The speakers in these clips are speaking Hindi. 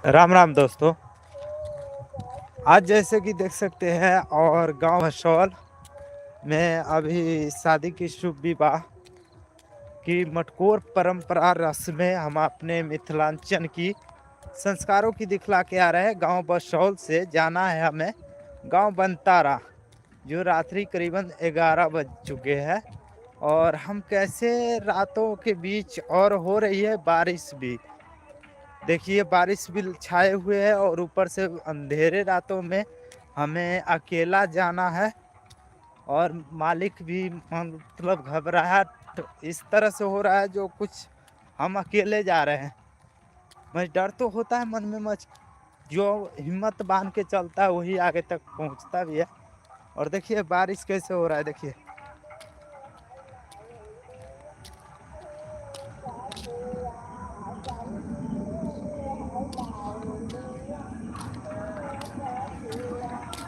राम राम दोस्तों। आज जैसे कि देख सकते हैं और गांव हसौल में अभी शादी की शुभ विवाह की मटकोर परंपरा रस्में हम अपने मिथिलांचल की संस्कारों की दिखला के आ रहे हैं। गांव बसौल से जाना है हमें गांव बनतारा, जो रात्रि करीबन 11 बज चुके हैं और हम कैसे रातों के बीच और हो रही है बारिश भी। देखिए बारिश भी छाए हुए है और ऊपर से अंधेरे रातों में हमें अकेला जाना है और मालिक भी मतलब घबराहट इस तरह से हो रहा है जो कुछ हम अकेले जा रहे हैं। मैं डर तो होता है मन में, मच जो हिम्मत बांध के चलता है वही आगे तक पहुंचता भी है। और देखिए बारिश कैसे हो रहा है, देखिए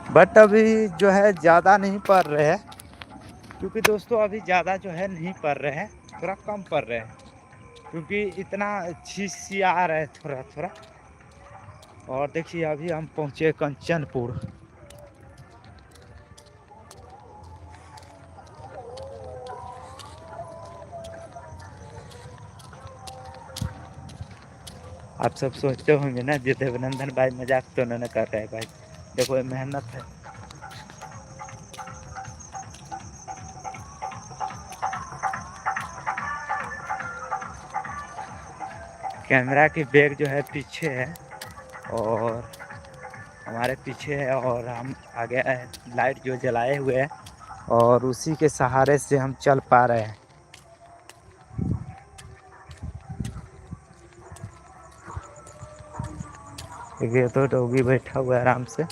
बट अभी जो है ज़्यादा नहीं पड़ रहे हैं, क्योंकि दोस्तों अभी ज़्यादा जो है नहीं पड़ रहे हैं, थोड़ा कम पड़ रहे हैं क्योंकि इतना छी आ रहा है थोड़ा थोड़ा। और देखिए अभी हम पहुँचे कंचनपुर। आप सब सोचते होंगे ना जी देवनंदन भाई मजाक तो उन्होंने कर रहे हैं। भाई देखो ये मेहनत है। कैमरा की बैग जो है पीछे है और हमारे पीछे है और हम आगे लाइट जो जलाए हुए हैं और उसी के सहारे से हम चल पा रहे हैं। देखिए तो डॉगी बैठा हुआ है आराम से।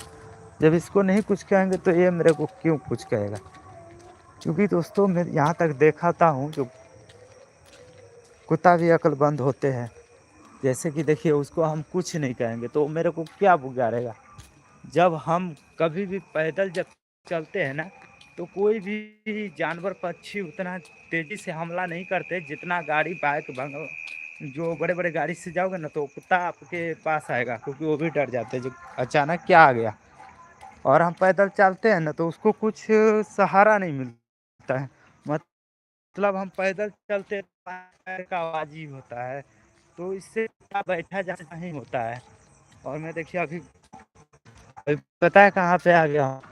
जब इसको नहीं कुछ कहेंगे तो ये मेरे को क्यों कुछ कहेगा, क्योंकि दोस्तों मैं यहाँ तक देखाता हूँ जो कुत्ता भी अक्लमंद होते हैं। जैसे कि देखिए उसको हम कुछ नहीं कहेंगे तो मेरे को क्या बुगारेगा। जब हम कभी भी पैदल जब चलते हैं ना तो कोई भी जानवर पक्षी उतना तेजी से हमला नहीं करते जितना गाड़ी बाइक भंग जो बड़े बड़े गाड़ी से जाओगे ना तो कुत्ता आपके पास आएगा, क्योंकि वो भी डर जाते हैं जो अचानक क्या आ गया। और हम पैदल चलते हैं ना तो उसको कुछ सहारा नहीं मिलता है। मतलब हम पैदल चलते हैं, पैर का आवाज ही होता है, तो इससे बैठा जा नहीं होता है। और मैं देखिए अभी पता है कहाँ पे आ गया हूँ?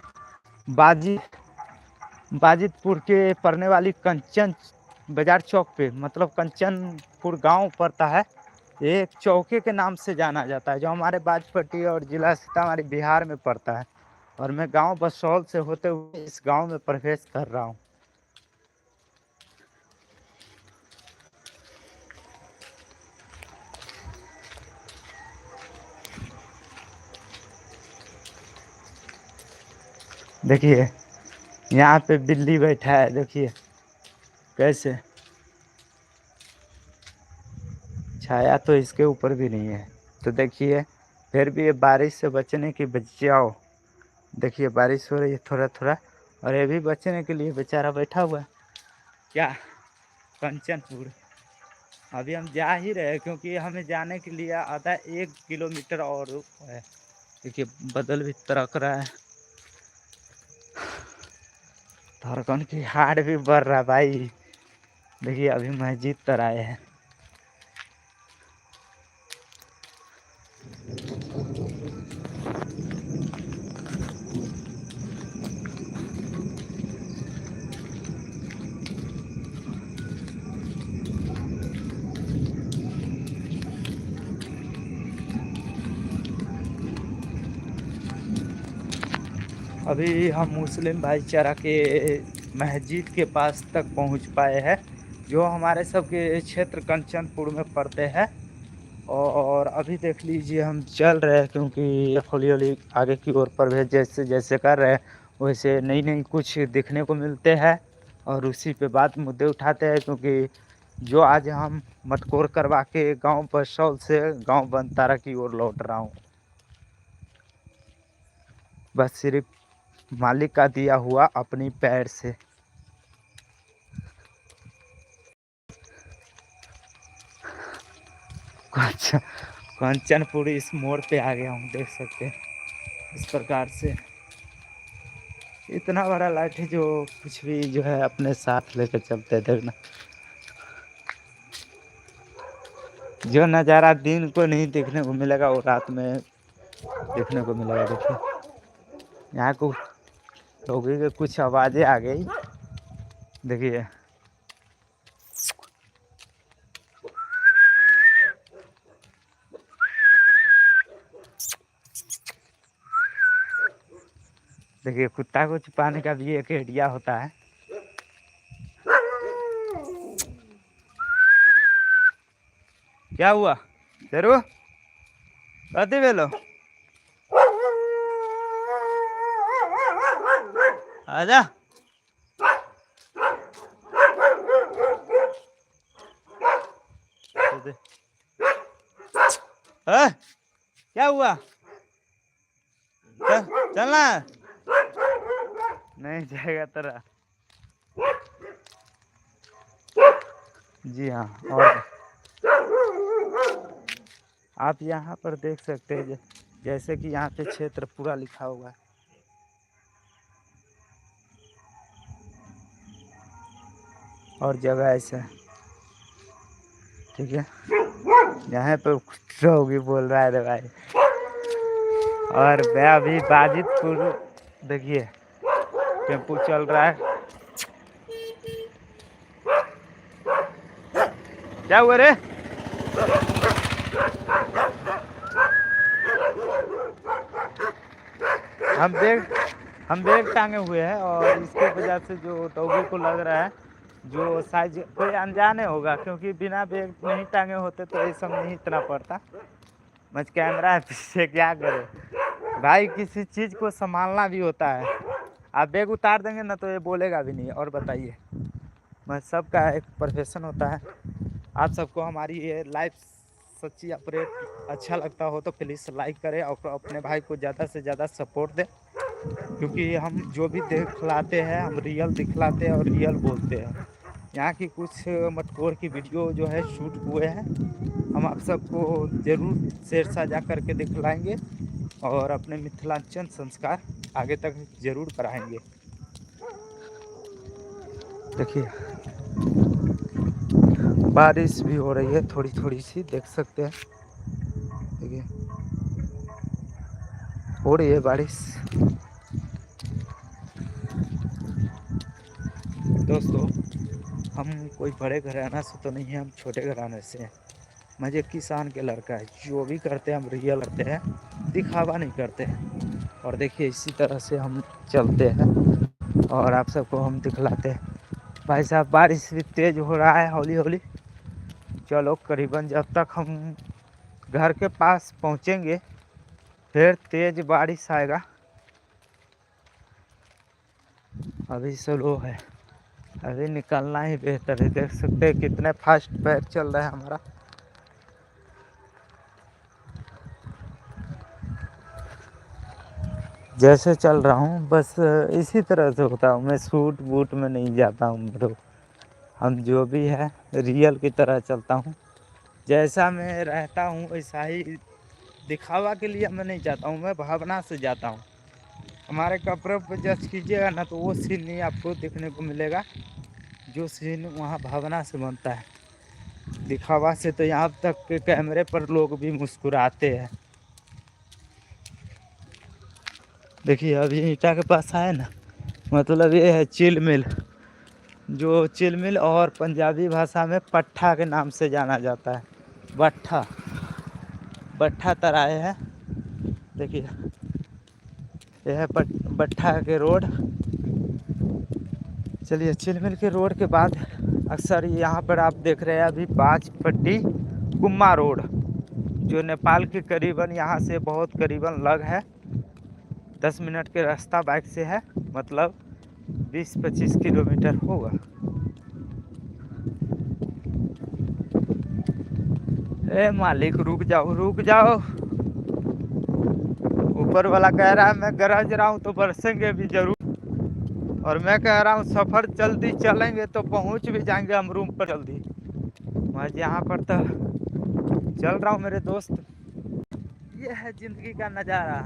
बाजी बाजितपुर के पड़ने वाली कंचन बाजार चौक पे, मतलब कंचनपुर गांव पड़ता है। ये एक चौके के नाम से जाना जाता है जो हमारे बाजपट्टी और जिला सीतामढ़ी बिहार में पड़ता है। और मैं गांव बसौल से होते हुए इस गांव में प्रवेश कर रहा हूँ। देखिए यहाँ पे बिल्ली बैठा है, देखिए कैसे छाया तो इसके ऊपर भी नहीं है। तो देखिए फिर भी ये बारिश से बचने की बचाओ। देखिए बारिश हो रही है थोड़ा थोड़ा और ये भी बचने के लिए बेचारा बैठा हुआ है। क्या कंचनपुर अभी हम जा ही रहे क्योंकि हमें जाने के लिए आधा 1 किलोमीटर और है। देखिए बदल भी तरक रहा है, धड़कन की हार्ट भी बढ़ रहा है भाई। देखिए अभी मस्जिद तर आए हैं। अभी हम मुस्लिम भाईचारा के मस्जिद के पास तक पहुंच पाए हैं, जो हमारे सबके क्षेत्र कंचनपुर में पड़ते हैं। और अभी देख लीजिए हम चल रहे हैं क्योंकि हौली हौली आगे की ओर प्रवेश जैसे जैसे कर रहे हैं वैसे नई नई कुछ देखने को मिलते हैं और उसी पे बात मुद्दे उठाते हैं। क्योंकि जो आज हम मटकोर करवा के गांव बसौल से गांव बनतारा की ओर लौट रहा हूँ, बस सिर्फ मालिक का दिया हुआ अपनी पैर से। कुछ कंचनपुर इस मोड़ पे आ गया हूँ, देख सकते हैं इस प्रकार से। इतना बड़ा लाइट है जो कुछ भी जो है अपने साथ लेकर चलते थे ना। जो नज़ारा दिन को नहीं देखने को मिलेगा वो रात में देखने को मिलेगा। देखिए यहाँ को डॉगी के कुछ आवाज़ें आ गई, देखिए। देखिए कुत्ता को छुपाने का भी एक आइडिया होता है। क्या हुआ शेरू, कथी भेलो? आजा। क्या हुआ? चलना नहीं जाएगा तेरा। जी हाँ, और आप यहाँ पर देख सकते हैं जैसे कि यहाँ पे क्षेत्र पूरा लिखा हुआ है। और जगह ऐसा है, ठीक है। यहाँ पे डॉगी बोल रहा है रे भाई। और मैं अभी बाजितपुर, देखिए टेम्पू चल रहा है। क्या हुआ रे? हम बैग टांगे हुए हैं और इसकी वजह से जो डॉगी को लग रहा है जो साइज कोई अनजाने होगा, क्योंकि बिना बैग नहीं टांगे होते तो ये सब नहीं इतना पड़ता। मच कैमरा है पीछे, क्या करे भाई, किसी चीज़ को संभालना भी होता है। आप बैग उतार देंगे ना तो ये बोलेगा भी नहीं। और बताइए, मैं सबका एक प्रोफेशन होता है। आप सबको हमारी ये लाइफ सच्ची अपडेट अच्छा लगता हो तो प्लीज़ लाइक करें और अपने भाई को ज़्यादा से ज़्यादा सपोर्ट दें, क्योंकि हम जो भी दिखलाते हैं हम रियल दिखलाते हैं और रियल बोलते हैं। यहाँ की कुछ मटकोर की वीडियो जो है शूट हुए हैं, हम आप सबको ज़रूर शेयर साझा करके दिखलाएंगे और अपने मिथिलांचल संस्कार आगे तक ज़रूर बढ़ाएंगे। देखिए बारिश भी हो रही है थोड़ी थोड़ी सी, देख सकते हैं। देखिए हो रही है बारिश। दोस्तों हम कोई बड़े घराना से तो नहीं है, हम छोटे घराने से हैं। मैं एक किसान के लड़का है, जो भी करते हैं हम रियल करते हैं, दिखावा नहीं करते हैं। और देखिए इसी तरह से हम चलते हैं और आप सबको हम दिखलाते हैं। भाई साहब बारिश भी तेज़ हो रहा है हौली हौली। चलो करीबन जब तक हम घर के पास पहुंचेंगे फिर तेज़ बारिश आएगा। अभी स्लो है, अभी निकलना ही बेहतर है। देख सकते हैं कितने फास्ट पैर चल रहा है हमारा। जैसे चल रहा हूँ बस इसी तरह से होता हूँ मैं, सूट बूट में नहीं जाता हूँ ब्रो। हम जो भी है रियल की तरह चलता हूँ। जैसा मैं रहता हूँ वैसा ही, दिखावा के लिए मैं नहीं जाता हूँ, मैं भावना से जाता हूँ। हमारे कपड़ों पर जज कीजिएगा ना तो वो सीन नहीं आपको देखने को मिलेगा जो सीन वहाँ भावना से बनता है। दिखावा से तो यहाँ तक के कैमरे पर लोग भी मुस्कुराते हैं। देखिए अभी ईटा के पास आए ना, मतलब ये है चिल मिल, जो चिल मिल और पंजाबी भाषा में पट्ठा के नाम से जाना जाता है। बट्ठा तराए है। देखिए यह है बट्ठा के रोड। चलिए चिल मिल के रोड के बाद अक्सर यहाँ पर आप देख रहे हैं अभी बाजपट्टी कुम्मा रोड, जो नेपाल के करीबन यहाँ से बहुत करीबन लग है 10 मिनट के रास्ता बाइक से है, मतलब 20-25 किलोमीटर होगा। ए मालिक रुक जाओ रुक जाओ, ऊपर वाला कह रहा है मैं गरज रहा हूँ तो बरसेंगे भी जरूर। और मैं कह रहा हूँ सफ़र जल्दी चलेंगे तो पहुँच भी जाएंगे हम रूम पर जल्दी। मैं यहाँ पर तो चल रहा हूँ मेरे दोस्त, ये है जिंदगी का नज़ारा।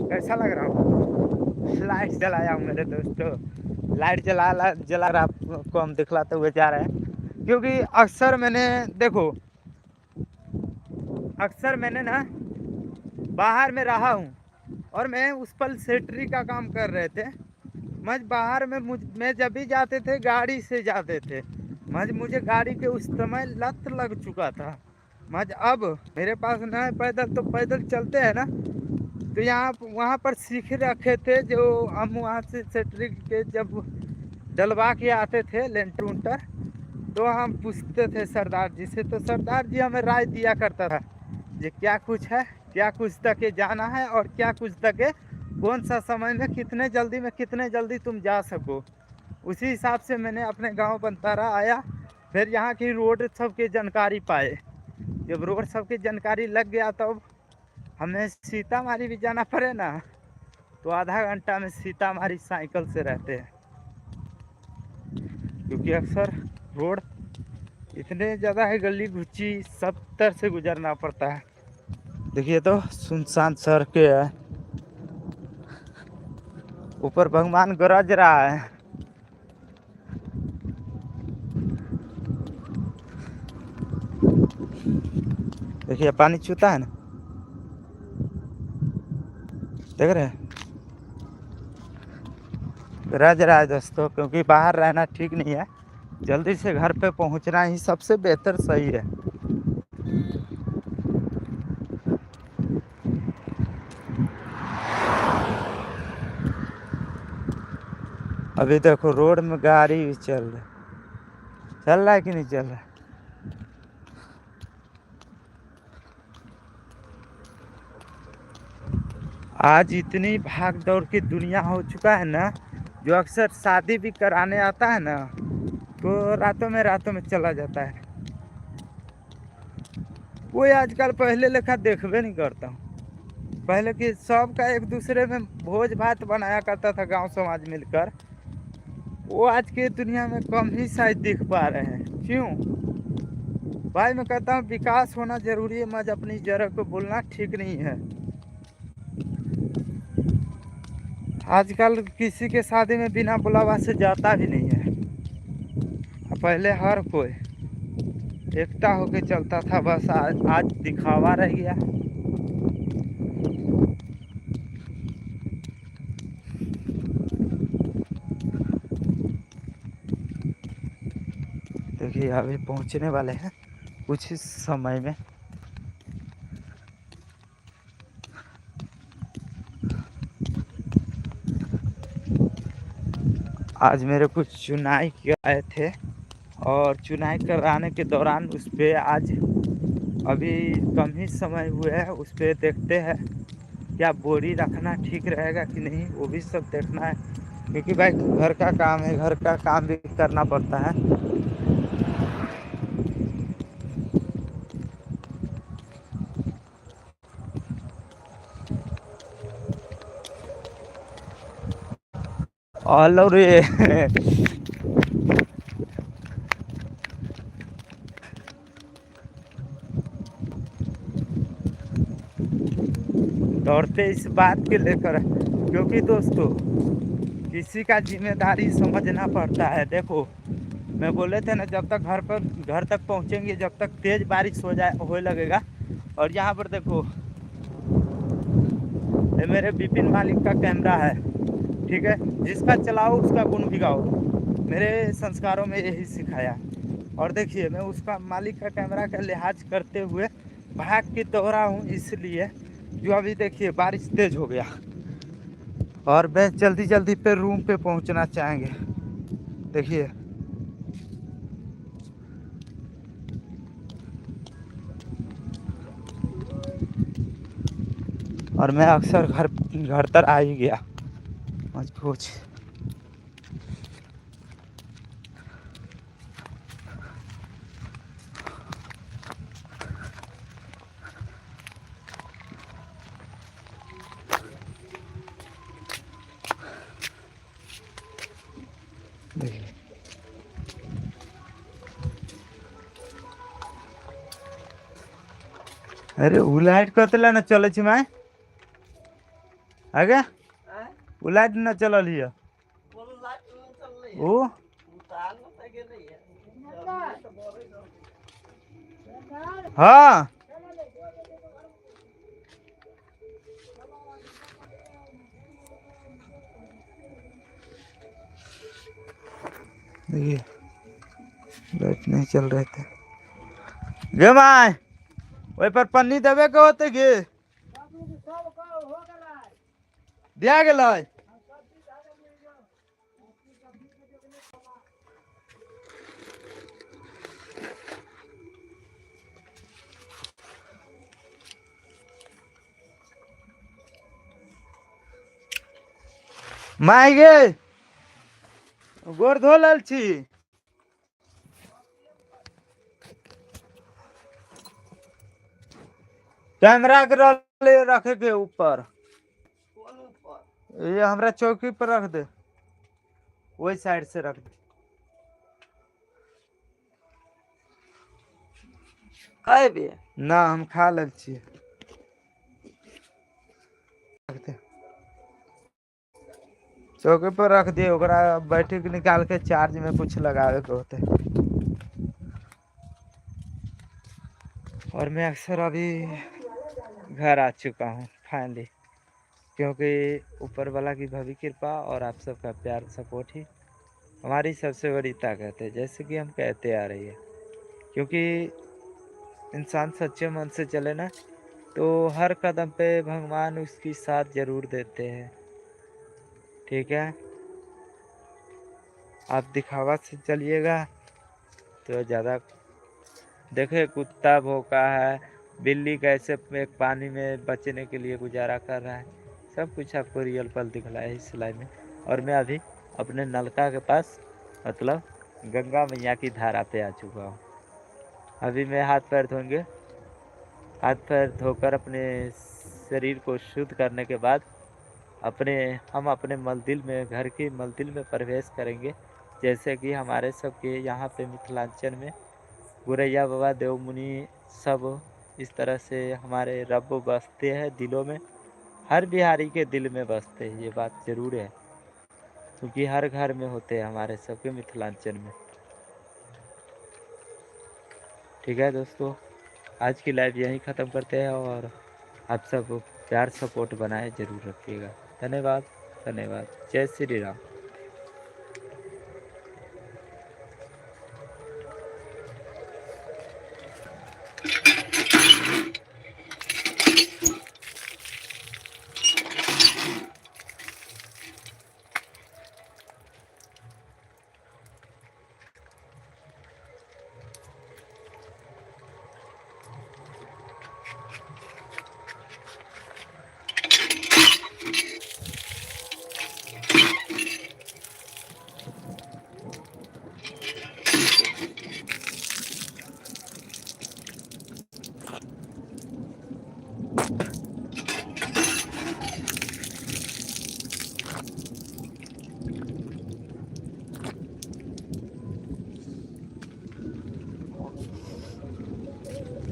कैसा लग रहा हूँ? लाइट जलाया हूँ मेरे दोस्तों, लाइट जला कर आपको हम दिखलाते हुए जा रहे हैं। क्योंकि अक्सर मैंने ना बाहर में रहा हूँ, और मैं उस पल सेट्री का काम कर रहे थे। बाहर में मैं जब भी जाते थे गाड़ी से जाते थे। मुझे गाड़ी के उस समय लत लग चुका था। अब मेरे पास ना है पैदल, तो पैदल चलते हैं ना, तो यहाँ वहाँ पर सीख रखे थे जो हम वहाँ से सेट्री के जब डलवा के आते थे लेंटर उंटर, तो हम पूछते थे सरदार जी से, तो सरदार जी हमें राय दिया करता था ये क्या कुछ है, क्या कुछ तक जाना है, और क्या कुछ तक कौन सा समय में कितने जल्दी तुम जा सको। उसी हिसाब से मैंने अपने गांव बनतारा आया, फिर यहाँ की रोड सबकी जानकारी पाए। जब रोड सबकी जानकारी लग गया तब हमें सीतामढ़ी भी जाना पड़े ना, तो आधा घंटा में सीतामढ़ी साइकिल से रहते हैं। क्योंकि अक्सर रोड इतने ज़्यादा है, गली गुच्ची सब तरह से गुजरना पड़ता है। देखिए तो सुनसान सड़क है, ऊपर भगवान गरज रहा है। देखिए पानी छूता है ना, देख रहे हैं, गरज रहा है दोस्तों। क्योंकि बाहर रहना ठीक नहीं है, जल्दी से घर पे पहुंचना ही सबसे बेहतर सही है। अभी देखो रोड में गाड़ी भी चल रहा है कि नहीं चल रहा है। आज इतनी भाग दौड़ की दुनिया हो चुका है ना, जो अक्सर शादी भी कराने आता है ना, तो रातों में चला जाता है। कोई आजकल पहले लेखा देखबे नहीं करता हूँ। पहले कि सबका एक दूसरे में भोज भात बनाया करता था गांव समाज मिलकर, वो आज के दुनिया में कम ही शायद दिख पा रहे हैं। क्यों भाई? मैं कहता हूँ विकास होना जरूरी है, मज अपनी जगह को बोलना ठीक नहीं है। आजकल किसी के शादी में बिना बुलावा से जाता भी नहीं है। पहले हर कोई एकता होके चलता था, बस आज दिखावा रह गया। देखिए अभी पहुंचने वाले हैं कुछ ही समय में। आज मेरे कुछ चुनाई आए थे, और चुनाई कराने के दौरान उस पर आज अभी कम ही समय हुए है, उस पर देखते हैं क्या बोरी रखना ठीक रहेगा कि नहीं, वो भी सब देखना है। क्योंकि भाई घर का काम है, घर का काम भी करना पड़ता है। और ये दौड़ते इस बात के लेकर, क्योंकि दोस्तों किसी का जिम्मेदारी समझना पड़ता है। देखो मैं बोले थे ना, जब तक घर तक पहुंचेंगे, जब तक तेज बारिश हो लगेगा। और यहाँ पर देखो ये मेरे विपिन मालिक का कैमरा है, ठीक है, जिसका चलाओ उसका गुण भी गाओ, मेरे संस्कारों में यही सिखाया। और देखिए मैं उसका मालिक का कैमरा का लिहाज करते हुए भाग के दौड़ा हूँ, इसलिए जो अभी देखिए बारिश तेज हो गया, और मैं जल्दी पे रूम पे पहुँचना चाहेंगे। देखिए और मैं अक्सर घर तर आ ही गया मजबूत। देखिए अरे उ लाइट कतला न चले छी मैं आगे उ लाइट न चलल हिय ओ हाँ देखिए लाइट नहीं चल रहे थे गे माय वही पर पन्नी देवे के होते गे दिया गेलै माय गे गोर धो लेल छी कैमरा के रखे के ऊपर ये हमरा चौकी पर रख दे वही साइड से रख दे खाए भी ना हम खा लेल छी चौकी पर रख दिए ओकरा बैटरी के निकाल के चार्ज में कुछ लगावे के होते और मैं अक्सर अभी घर आ चुका हूँ फाइनली क्योंकि ऊपर वाला की भव्य कृपा और आप सबका प्यार सपोर्ट ही हमारी सबसे बड़ी ताकत है जैसे कि हम कहते आ रही है क्योंकि इंसान सच्चे मन से चले ना तो हर कदम पे भगवान उसकी साथ जरूर देते हैं ठीक है आप दिखावा से चलिएगा तो ज़्यादा देखे कुत्ता भौंका है बिल्ली कैसे एक पानी में बचने के लिए गुजारा कर रहा है सब कुछ आपको रियल पल दिखलाया है इस सिलाई में और मैं अभी अपने नलका के पास मतलब गंगा मैया की धारा पे आ चुका हूँ अभी मैं हाथ पैर धोएंगे हाथ पैर धोकर अपने शरीर को शुद्ध करने के बाद हम अपने मंदिर में घर की मंदिर में प्रवेश करेंगे जैसे कि हमारे सबके यहाँ पे मिथिलांचल में गुरैया बाबा देव मुनि सब इस तरह से हमारे रब बसते हैं दिलों में हर बिहारी के दिल में बसते हैं ये बात ज़रूर है क्योंकि हर घर में होते हैं हमारे सबके मिथिलांचल में ठीक है दोस्तों आज की लाइव यहीं ख़त्म करते हैं और आप सब प्यार सपोर्ट बनाए ज़रूर रखिएगा धन्यवाद धन्यवाद जय श्री राम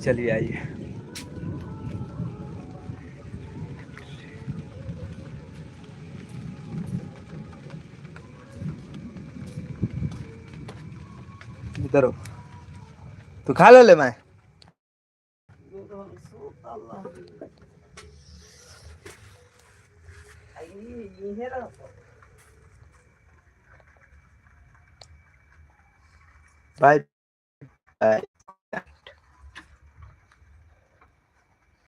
चलिए आइए इधर हो तू खा ले मैं बाय बाय